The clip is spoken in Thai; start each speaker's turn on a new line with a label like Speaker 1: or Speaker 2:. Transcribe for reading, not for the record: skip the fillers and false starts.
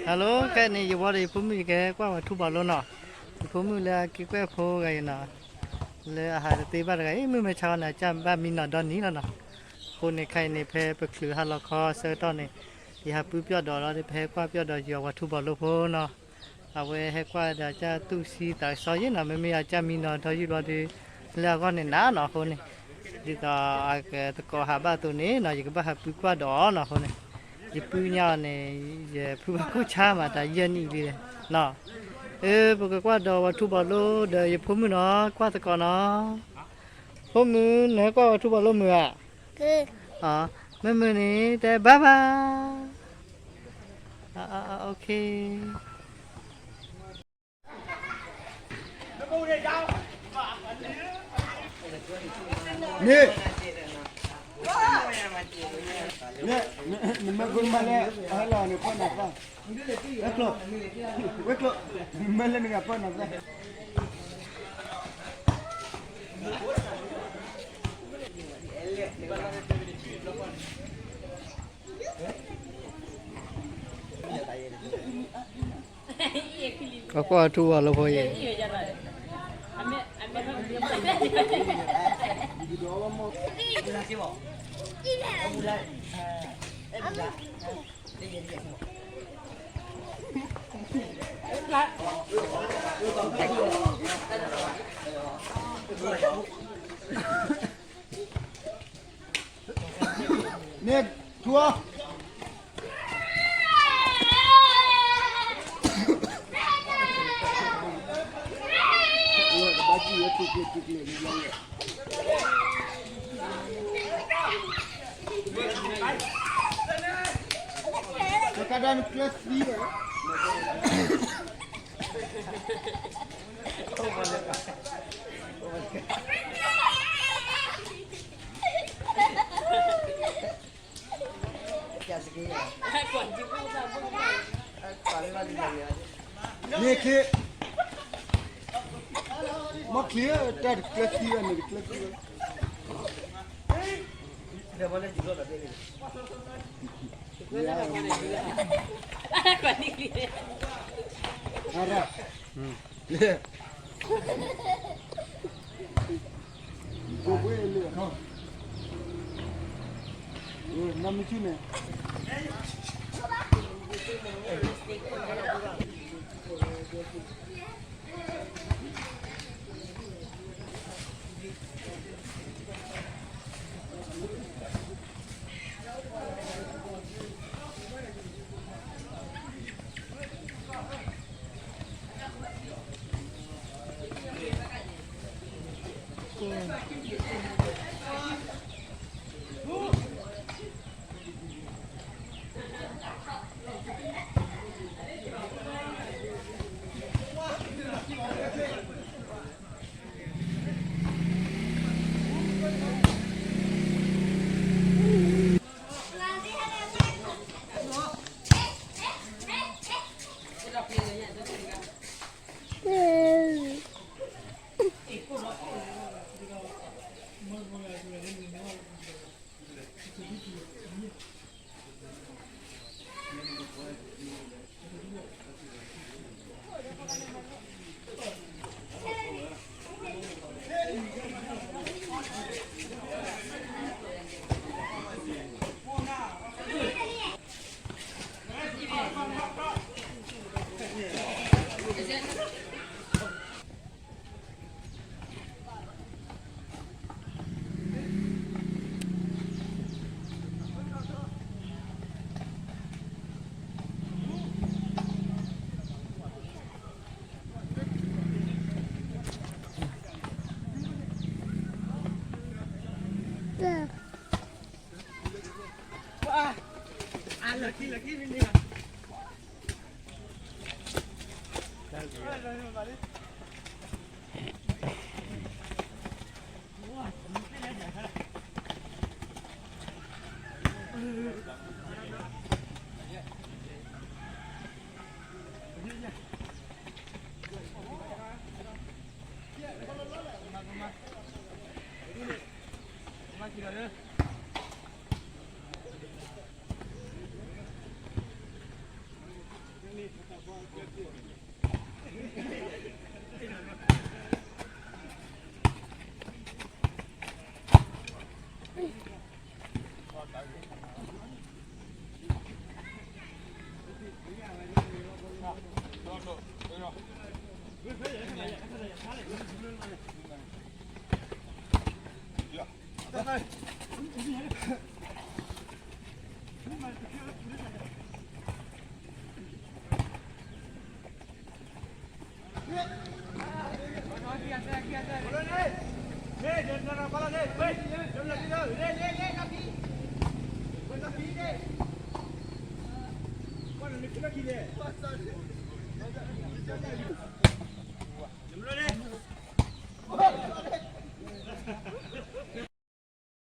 Speaker 1: ฮัลโหลแค่นี้อยู่บ่ได้ผมมีแกกว่าทุบอลแล้วเนาะผมมีแล้วกี่แกโพไงเนาะเลยอาหารตีบ้านไงไม่มาชาวนะจำบ้านมีหนอดอนนี้แล้วเนาะคนในใครในแพร่ไปคลือฮัลโลคอเซอร์ตอนนี้ที่หาปื้อเปียดดอแล้วที่แพ้กว่าเปียดดออยู่ว่าทุบอลโลโพเนาะเอาไว้ให้กว่าจะตู้ซีแต่ซอยน่ะไม่มีอาจจะมีหนอดอยู่รอดีแล้วก็เนี่ยน้าเนาะคนนี้ที่ต่อตะกอหาบ้านตัวนี้เนาะอยู่กับบ้านปื้อกว่าดอเนาะคนนี้ยี่ปื้อยาเนี่ยยี่ปื้อกู้ช้ามาแต่เย็นอีกเลยเนาะปกติว่าดอว่าทุบอลโลเดี๋ยวพุ่มเนาะกว่าตะกอเนาะพุ่มมือไหนก็ทุบอลโลมืออ่ะคืออ๋อไม่มือนี้แต่บ๊ายบายโอเค
Speaker 2: นี่เนี่ยมันกุนมาเลยอะไรเนี่ยพ่อหนักป่ะเวกโลมันเล่นกับพ่อหนักป่ะ
Speaker 1: ก็ทุบอลโลพอเย่
Speaker 2: เนี่ยทัวร์kadang kelas dia. Ni ke mak clear dah kelas dia ni kelas dia. Dia boleh juga tak dia. Arah. Le. Boleh le. Ha. Nam ni ni. Lagi ni lah. Wah,